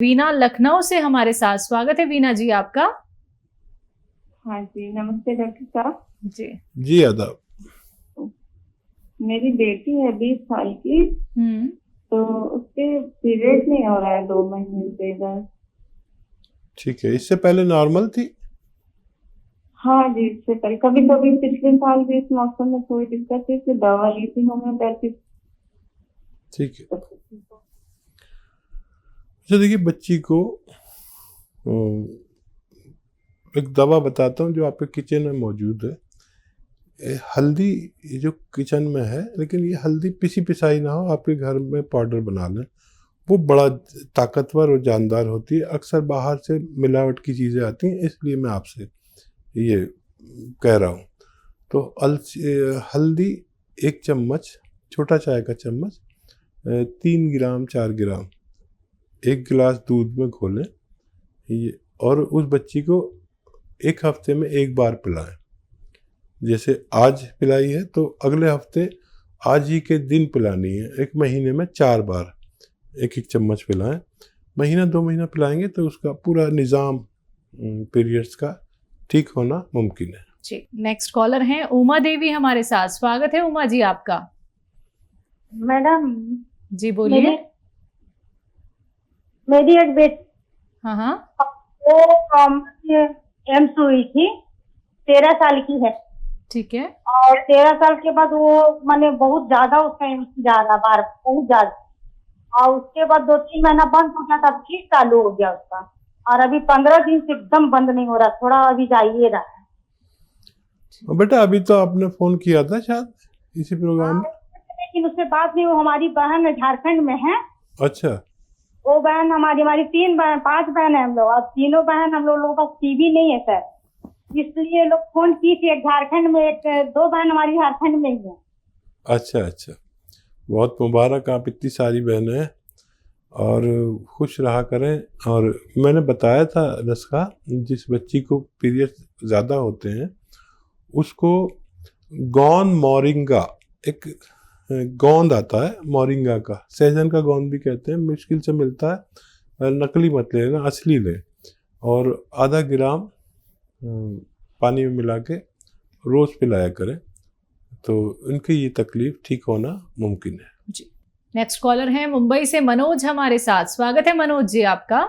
वीना लखनऊ से हमारे साथ, स्वागत है वीना जी आपका। हाँ जी, नमस्ते डॉक्टर साहब। जी आदाब। मेरी बेटी है 20 साल की। तो उसके पीरियड नहीं हो रहा है 2 महीने से इधर। ठीक है, इससे पहले नॉर्मल थी? हाँ जी, इससे पहले कभी कभी पिछले साल भी इस मौसम में थोड़ी दिक्कत थी, फिर दवा ली थी होम्योपैथिक। ठीक है। अच्छा देखिए, बच्ची को एक दवा बताता हूँ जो आपके किचन में मौजूद है। हल्दी ये जो किचन में है, लेकिन ये हल्दी पिसी पिसाई ना हो, आपके घर में पाउडर बना लें। वो बड़ा ताकतवर और जानदार होती है। अक्सर बाहर से मिलावट की चीज़ें आती हैं, इसलिए मैं आपसे ये कह रहा हूँ। तो हल्दी 1 चम्मच, छोटा चाय का चम्मच, 3 ग्राम 4 ग्राम 1 गिलास दूध में घोलें ये, और उस बच्ची को 1 हफ्ते में 1 बार पिलाएं। जैसे आज पिलाई है तो अगले हफ्ते आज ही के दिन पिलानी है। 1 महीने में 4 बार 1-1 चम्मच पिलाएं। महीना 2 महीना पिलाएंगे तो उसका पूरा निज़ाम पीरियड्स का ठीक होना मुमकिन है। जी, नेक्स्ट कॉलर हैं उमा देवी हमारे साथ, स्वागत है उमा जी आपका। मैडम जी बोलिए। मेरी एक बेटी हाँ वो एम्स हुई थी, 13 साल की है। ठीक है। और 13 साल के बाद वो माने बहुत ज्यादा उसका एम्स जा रहा बार, बहुत ज्यादा। और उसके बाद 2-3 महीना बंद हो गया, तब फिर चालू हो गया उसका। और अभी 15 दिन से एकदम बंद नहीं हो रहा, थोड़ा अभी जाइए रहा है। बेटा अभी तो आपने फोन किया था शायद इसी प्रोग्राम में। लेकिन उससे बात नहीं, वो हमारी बहन झारखंड में है। अच्छा। वो बहन हमारी 5 बहन है हम लोग, और तीनों बहन हम लोगों का टीवी नहीं है सर, इसलिए लोग फोन की थी। एक झारखंड में, 2 बहन हमारी झारखंड में ही है। अच्छा, बहुत मुबारक, आप इतनी सारी बहनें हैं और खुश रहा करें। और मैंने बताया था नस्खा, जिस बच्ची को पीरियड ज़्यादा होते हैं उसको गोंद मोरिंगा, एक गोंद आता है मोरिंगा का, सहजन का गोंद भी कहते हैं, मुश्किल से मिलता है, नकली मत लेना, असली लें। और आधा ग्राम पानी में मिला के रोज़ पिलाया करें, तो उनकी ये तकलीफ ठीक होना मुमकिन है। जी, नेक्स्ट कॉलर है मुंबई से मनोज हमारे साथ, स्वागत है मनोज जी आपका।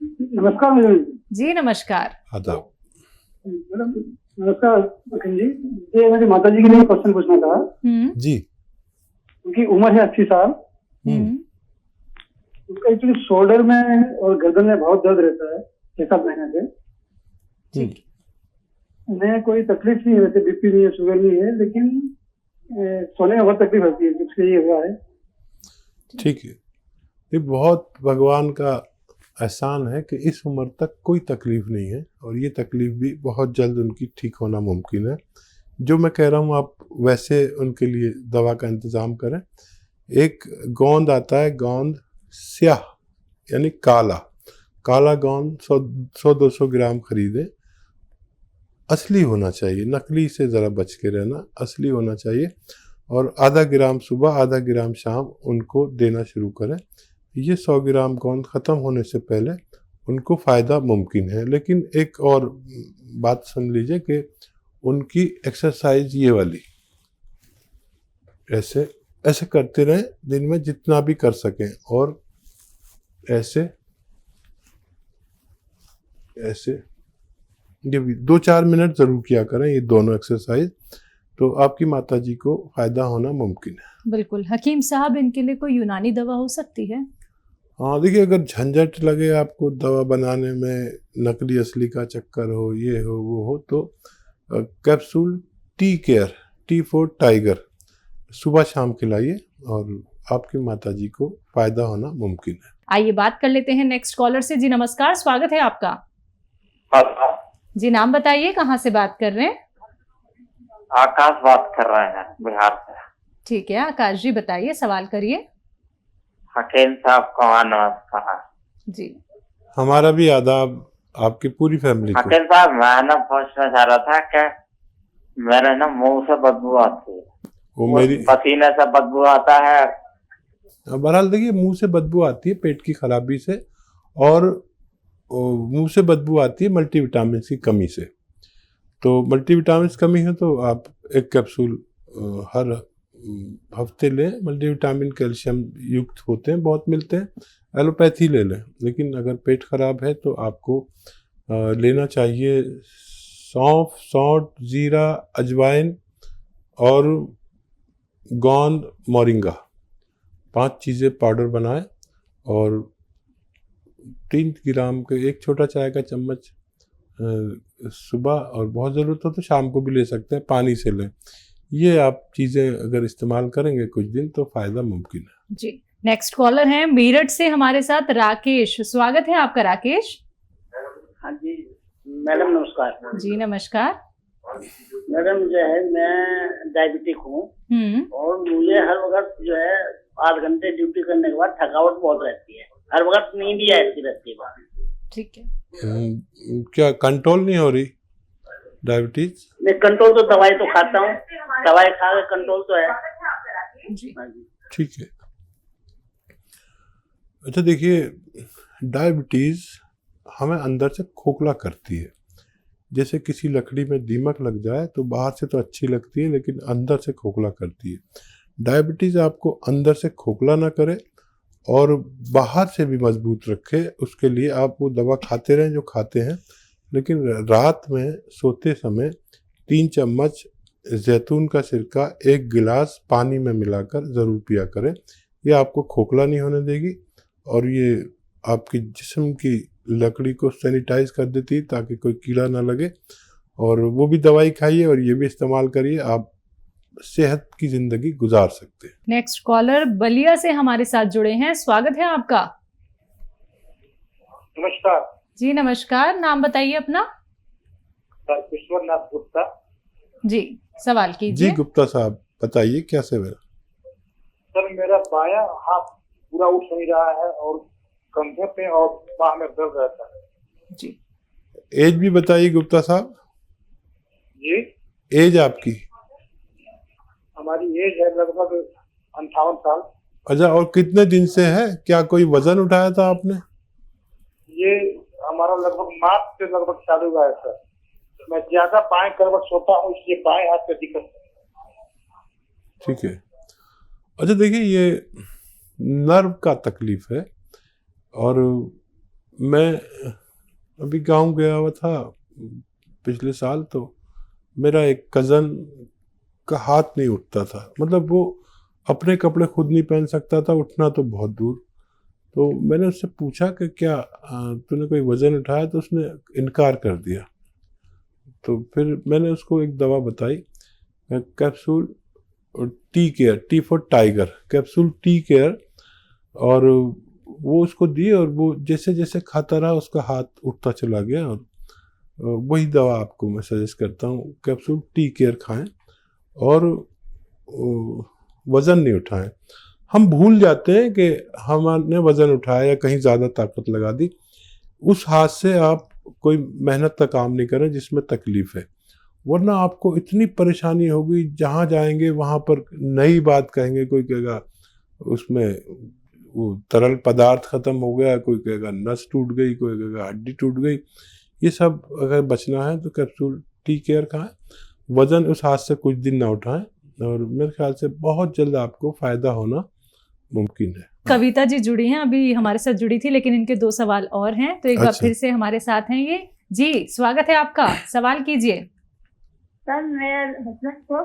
नमस्कार जी नमस्कार। आदाब। मैडम नमस्कार जी, ये मेरी माता जी के लिए क्वेश्चन पूछना था जी। उनकी उम्र है 80 साल। उनका एक्चुअली शोल्डर में और गर्दन में बहुत दर्द रहता है 6-7 महीने से। उन्हें कोई तकलीफ नहीं है, वैसे बीपी नहीं है, शुगर नहीं है, लेकिन सोने में बहुत तकलीफ होती है, जिससे ये हुआ है। ठीक है, ये बहुत भगवान का एहसान है कि इस उम्र तक कोई तकलीफ नहीं है, और ये तकलीफ भी बहुत जल्द उनकी ठीक होना मुमकिन है। जो मैं कह रहा हूँ आप वैसे उनके लिए दवा का इंतज़ाम करें। एक गोंद आता है, गोंद स्याह यानी काला गोंद 100-200 ग्राम खरीदें। असली होना चाहिए, नकली से ज़रा बच के रहना, असली होना चाहिए। और आधा ग्राम सुबह, आधा ग्राम शाम उनको देना शुरू करें। ये 100 ग्राम गोंद ख़त्म होने से पहले उनको फ़ायदा मुमकिन है। लेकिन एक और बात सुन लीजिए कि उनकी एक्सरसाइज ये वाली ऐसे करते रहें दिन में जितना भी कर सकें, और ऐसे ये 2-4 मिनट ज़रूर किया करें ये दोनों एक्सरसाइज, तो आपकी माता जी को फ़ायदा होना मुमकिन है। बिल्कुल। हकीम साहब, इनके लिए कोई यूनानी दवा हो सकती है? हाँ देखिए, अगर झंझट लगे आपको दवा बनाने में, नकली असली का चक्कर हो, ये हो वो हो, तो capsule tea care, T for tiger सुबह शाम खिलाइए और आपकी माता जी को फ़ायदा होना मुमकिन है। आइए बात कर लेते हैं नेक्स्ट कॉलर से। जी नमस्कार, स्वागत है आपका। जी नाम बताइए, कहाँ से बात कर रहे हैं? आकाश बात कर रहे हैं बिहार से। ठीक है आकाश जी, बताइए, सवाल करिए। हकीम साहब को नमस्कार। जी हमारा भी आदाब, आपकी पूरी फैमिली को। हकीम साहब, मैं ना पूछना चाह रहा था कि मेरे ना मुंह से बदबू आती है, वो मेरी पसीने से बदबू आता है, बहरहाल देखिए, मुंह से बदबू आती है पेट की खराबी से, और मुंह से बदबू आती है मल्टीविटामिन की कमी से। तो मल्टीविटामिन की कमी है तो आप एक कैप्सूल हर हफ्ते लें। मल्टीविटामिन कैल्शियम युक्त होते हैं, बहुत मिलते हैं। एलोपैथी ले लें, लेकिन अगर पेट खराब है तो आपको लेना चाहिए सौंफ, सौंठ, जीरा, अजवाइन और गोंद, मोरिंगा, 5 चीज़ें पाउडर बनाएं और 3 ग्राम के एक छोटा चाय का चम्मच सुबह, और बहुत ज़रूरत हो तो शाम को भी ले सकते हैं, पानी से लें। ये आप चीज़ें अगर इस्तेमाल करेंगे कुछ दिन तो फ़ायदा मुमकिन है जी। नेक्स्ट कॉलर हैं मेरठ से हमारे साथ राकेश। स्वागत है आपका राकेश। हाँ जी मैडम नमस्कार। जी नमस्कार। मैडम जो है मैं डायबिटिक हूँ और मुझे हर वक्त जो है 8 घंटे ड्यूटी करने के बाद थकावट बहुत रहती है, हर वक्त नींद ही आती रहती है। ठीक है। क्या कंट्रोल नहीं हो रही डायबिटीज? नहीं, कंट्रोल तो दवाई तो खाता हूँ, दवाई खा के कंट्रोल तो है जी। ठीक है। अच्छा देखिए, डायबिटीज हमें अंदर से खोखला करती है। जैसे किसी लकड़ी में दीमक लग जाए तो बाहर से तो अच्छी लगती है, लेकिन अंदर से खोखला करती है। डायबिटीज आपको अंदर से खोखला ना करे और बाहर से भी मजबूत रखे, उसके लिए आप वो दवा खाते रहें जो खाते हैं, लेकिन रात में सोते समय 3 चम्मच जैतून का सिरका 1 गिलास पानी में मिलाकर ज़रूर पिया करें। ये आपको खोखला नहीं होने देगी और ये आपके जिस्म की लकड़ी को सैनिटाइज कर देती है ताकि कोई कीड़ा ना लगे। और वो भी दवाई खाइए और ये भी इस्तेमाल करिए, आप सेहत की जिंदगी गुजार सकते हैं। नेक्स्ट कॉलर बलिया से हमारे साथ जुड़े हैं। स्वागत है आपका। नमस्कार जी नमस्कार। नाम बताइए अपना। सर विश्वनाथ गुप्ता। जी सवाल कीजिए। जी गुप्ता साहब बताइए क्या सेवा। सर मेरा बायां हाथ पूरा उठ नहीं रहा है और कंधे पे और बाह में दर्द रहता है। जी। एज भी बताइए गुप्ता साहब। जी एज आपकी? हमारी एज है लगभग 58 साल। अच्छा, और कितने दिन से है? क्या कोई वजन उठाया था आपने? ये हमारा लगभग मार्च से लगभग चालू हुआ है सर। मैं ज्यादा बाएं करवट सोता हूँ, इसलिए बाएं हाथ पे दिक्कत है। ठीक है। अच्छा देखिए, ये नर्व का तकलीफ है और मैं अभी गांव गया हुआ था पिछले साल, तो मेरा एक कज़न का हाथ नहीं उठता था। मतलब वो अपने कपड़े खुद नहीं पहन सकता था, उठना तो बहुत दूर। तो मैंने उससे पूछा कि क्या तूने कोई वज़न उठाया, तो उसने इनकार कर दिया। तो फिर मैंने उसको एक दवा बताई, capsule tea care, T for tiger, capsule tea care, और वो उसको दी और वो जैसे जैसे खाता रहा उसका हाथ उठता चला गया। और वही दवा आपको मैं सजेस्ट करता हूँ, कैप्सूल टी केयर खाएं और वज़न नहीं उठाएं। हम भूल जाते हैं कि हमने वज़न उठाया या कहीं ज़्यादा ताकत लगा दी। उस हाथ से आप कोई मेहनत का काम नहीं करें जिसमें तकलीफ़ है, वरना आपको इतनी परेशानी होगी, जहाँ जाएंगे वहाँ पर नई बात कहेंगे। कोई कहेगा उसमें वो तरल पदार्थ ख़त्म हो गया, कोई कहेगा नस टूट गई, कोई कहेगा हड्डी टूट गई। ये सब अगर बचना है तो कैप्सूल टी केयर खाएं, वज़न उस हाथ से कुछ दिन ना उठाएं, और मेरे ख्याल से बहुत जल्द आपको फ़ायदा होना मुमकिन है। कविता जी जुड़ी हैं, अभी हमारे साथ जुड़ी थी, लेकिन इनके 2 सवाल और हैं, तो एक बार अच्छा। फिर से हमारे साथ हैं ये। जी स्वागत है आपका, सवाल कीजिए। सर मेरे हस्बैंड को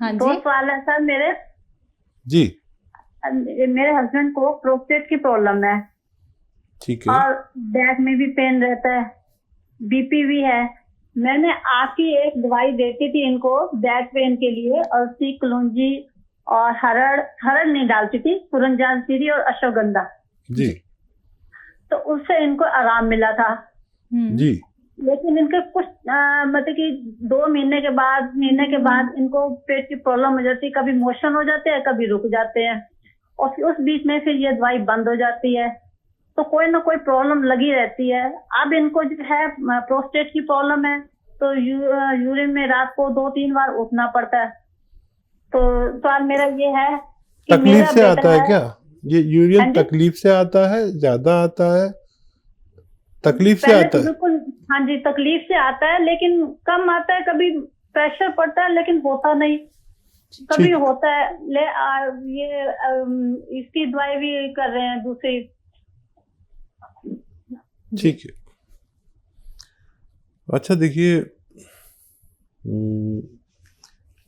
हाँ 2 जी। सवाल है सर मेरे। जी मेरे हस्बैंड को प्रोस्टेट की प्रॉब्लम है ठीक है। और बैक में भी पेन रहता है, बीपी भी है। मैंने आपकी एक दवाई देती थी इनको बैक पेन के लिए, और सी कलौंजी और हरड़ नहीं डालती थी, पुरंजानसीरी और अश्वगंधा जी तो उससे इनको आराम मिला था। जी लेकिन इनके कुछ मतलब कि 2 महीने के बाद इनको पेट की प्रॉब्लम हो जाती है, कभी मोशन हो जाते हैं, कभी रुक जाते हैं, और फिर उस बीच में फिर ये दवाई बंद हो जाती है। तो कोई ना कोई प्रॉब्लम लगी रहती है। अब इनको जो है प्रोस्टेट की प्रॉब्लम है, तो यूरिन में रात को 2-3 बार उठना पड़ता है। तो सवाल मेरा ये है कि तकलीफ मेरा से बेटा आता है क्या? ये हाँ यूरिन जी। तकलीफ से आता है, ज्यादा आता है? तकलीफ से पहले आता तो है? बिल्कुल, हाँ जी, तकलीफ से आता है, लेकिन कम आता है, कभी प्रेशर पड़ता है लेकिन होता नहीं, कभी ठीक। होता है। इसकी दवाई भी कर रहे हैं दूसरी। ठीक है। अच्छा देखिए,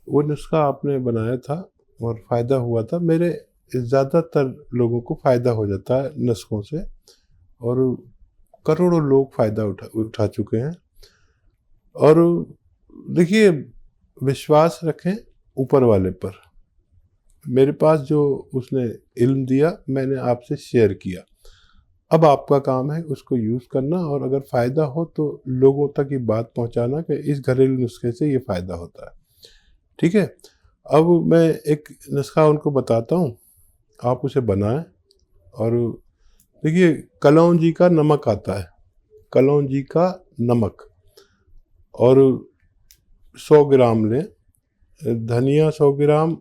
वो नुस्खा आपने बनाया था और फ़ायदा हुआ था। मेरे ज़्यादातर लोगों को फ़ायदा हो जाता है नुस्खों से, और करोड़ों लोग फ़ायदा उठा चुके हैं। और देखिए, विश्वास रखें ऊपर वाले पर। मेरे पास जो उसने इल्म दिया, मैंने आपसे शेयर किया। अब आपका काम है उसको यूज़ करना, और अगर फ़ायदा हो तो लोगों तक ये बात पहुंचाना कि इस घरेलू नुस्खे से ये फ़ायदा होता है। ठीक है। अब मैं एक नुस्खा उनको बताता हूँ, आप उसे बनाएं। और देखिए, कलौंजी का नमक आता है, कलौंजी का नमक, और 100 ग्राम लें, धनिया 100 ग्राम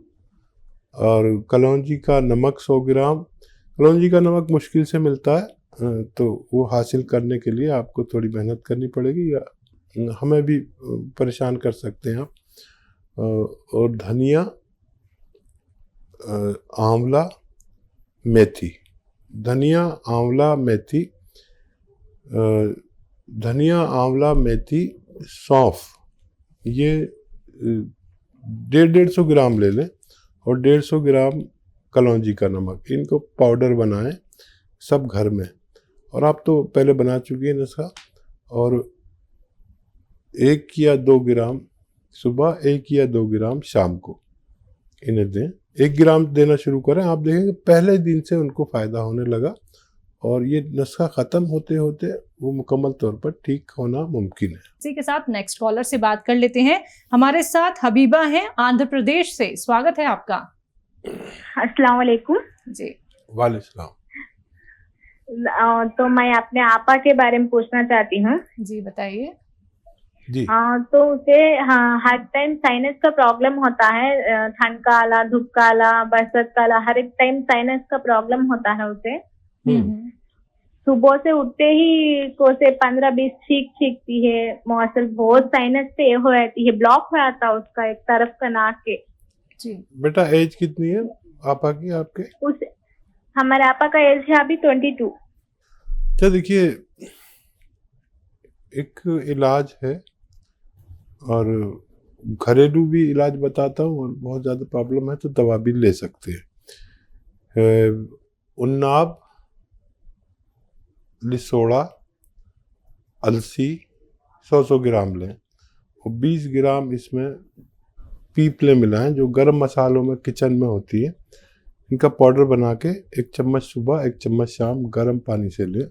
और कलौंजी का नमक 100 ग्राम। कलौंजी का नमक मुश्किल से मिलता है, तो वो हासिल करने के लिए आपको थोड़ी मेहनत करनी पड़ेगी, या हमें भी परेशान कर सकते हैं आप। और धनिया, आंवला, मेथी, धनिया, आंवला, मेथी, धनिया, आंवला, मेथी, सौंफ, ये 150 ग्राम ले लें, और 150 ग्राम कलौंजी का नमक। इनको पाउडर बनाएं सब घर में, और आप तो पहले बना चुकी हैं नुस्खा। और 1 या 2 ग्राम सुबह, 1 या 2 ग्राम शाम को इन्हें दें। 1 ग्राम देना शुरू करें, आप देखेंगे पहले दिन से उनको फ़ायदा होने लगा, और ये नुस्खा ख़त्म होते होते वो मुकम्मल तौर पर ठीक होना मुमकिन है। इसी के साथ नेक्स्ट कॉलर से बात कर लेते हैं। हमारे साथ हबीबा हैं आंध्र प्रदेश से। स्वागत है आपका। अस्सलाम वालेकुम जी। वालेकुम सलाम। तो मैं अपने आपा के बारे में पूछना चाहती हूँ। जी बताइए। जी। तो उसे हर टाइम साइनस का प्रॉब्लम होता है, ठंड का आला, धूप का आला, बरसात का आला, हर एक टाइम साइनस का प्रॉब्लम होता है उसे। सुबह से उठते ही को से 15-20 छींकती है, मौसम बहुत साइनस से हो जाती है, ब्लॉक हो जाता है उसका एक तरफ का नाक के। जी। बेटा एज कितनी है आपा की, आपके? हमारे आपा का एज है अभी 22। अच्छा देखिए, एक इलाज है, और घरेलू भी इलाज बताता हूँ, और बहुत ज़्यादा प्रॉब्लम है तो दवा भी ले सकते हैं। उन्नाब, लिसोड़ा, अलसी 100 ग्राम लें, और 20 ग्राम इसमें पीपले मिलाएं, जो गरम मसालों में किचन में होती है। इनका पाउडर बना के 1 चम्मच सुबह, 1 चम्मच शाम गर्म पानी से लें,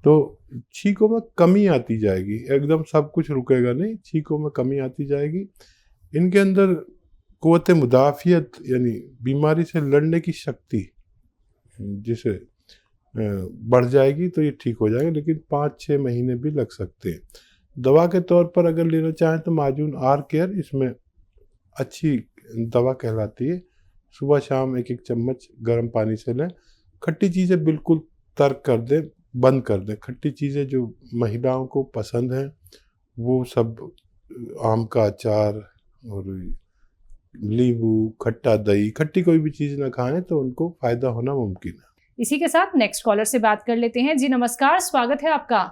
तो छींकों में कमी आती जाएगी। एकदम सब कुछ रुकेगा नहीं, छींकों में कमी आती जाएगी। इनके अंदर क़ुव्वत मुदाफ़ियत, यानी बीमारी से लड़ने की शक्ति जिसे बढ़ जाएगी, तो ये ठीक हो जाएगा, लेकिन 5-6 महीने भी लग सकते हैं। दवा के तौर पर अगर लेना चाहें तो माजून आर केयर इसमें अच्छी दवा कहलाती है। सुबह शाम 1-1 चम्मच गर्म पानी से लें। खट्टी चीज़ें बिल्कुल तर्क कर दें, बंद कर दें। खट्टी चीज़ें जो महिलाओं को पसंद हैं, वो सब आम का अचार और नींबू, खट्टा दही, खट्टी कोई भी चीज़ ना खाएं तो उनको फ़ायदा होना मुमकिन है। इसी के साथ नेक्स्ट कॉलर से बात कर लेते हैं। जी नमस्कार, स्वागत है आपका।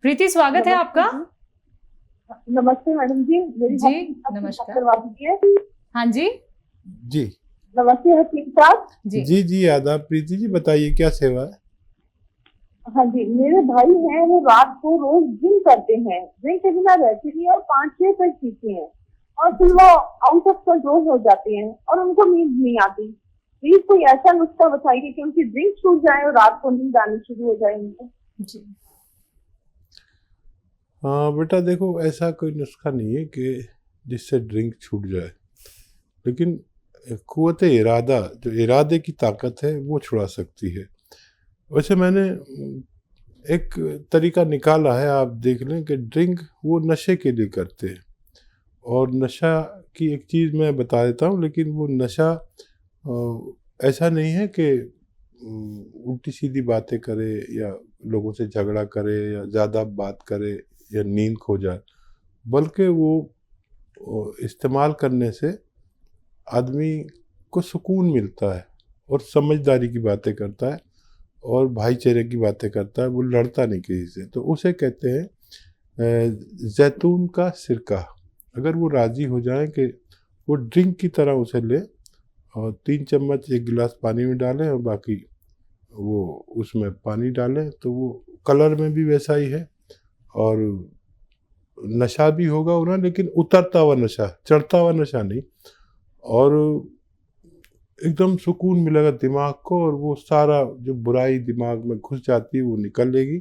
प्रीति, स्वागत है आपका। नमस्ते मैडम जी। जी नमस्कार। हाँ जी जी नमस्ते हकीम साहब। जी जी आदाब। प्रीति जी बताइए क्या सेवा है? हाँ जी, मेरे भाई हैं, वो रात को रोज ड्रिंक करते हैं, ड्रिंक के बिना रहते नहीं और 5-6 तक पीते हैं, और फिर वो आउट ऑफ कंट्रोल हो जाते हैं और उनको नींद नहीं आती। प्लीज कोई ऐसा नुस्खा बताइए कि उनकी ड्रिंक छूट जाए और रात को नींद आनी शुरू हो जाए उनको। जी। हाँ बेटा देखो, ऐसा कोई नुस्खा नहीं है कि जिससे ड्रिंक छूट जाए, लेकिन क़ुव्वत इरादा, जो इरादे की ताकत है, वो छुड़ा सकती है। वैसे मैंने एक तरीका निकाला है, आप देख लें कि ड्रिंक वो नशे के लिए करते हैं, और नशा की एक चीज़ मैं बता देता हूँ, लेकिन वो नशा ऐसा नहीं है कि उल्टी सीधी बातें करे या लोगों से झगड़ा करे या ज़्यादा बात करे या नींद खो जाए, बल्कि वो इस्तेमाल करने से आदमी को सुकून मिलता है और समझदारी की बातें करता है और भाईचारे की बातें करता है, वो लड़ता नहीं किसी से। तो उसे कहते हैं जैतून का सिरका। अगर वो राज़ी हो जाए कि वो ड्रिंक की तरह उसे ले और 3 चम्मच 1 गिलास पानी में डालें और बाकी वो उसमें पानी डालें, तो वो कलर में भी वैसा ही है और नशा भी होगा उन्हें, लेकिन उतरता हुआ नशा, चढ़ता हुआ नशा नहीं, और एकदम सुकून मिलेगा दिमाग को और वो सारा जो बुराई दिमाग में घुस जाती है वो निकल लेगी।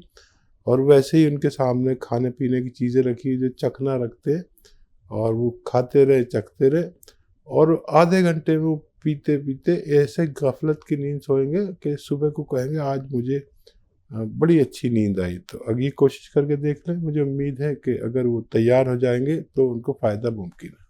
और वैसे ही उनके सामने खाने पीने की चीज़ें रखी जो चखना रखते हैं और वो खाते रहे चखते रहे और आधे घंटे में वो पीते पीते ऐसे गफलत की नींद सोएंगे कि सुबह को कहेंगे आज मुझे बड़ी अच्छी नींद आई। तो अगर ये कोशिश करके देख लें, मुझे उम्मीद है कि अगर वो तैयार हो जाएंगे तो उनको फ़ायदा मुमकिन है।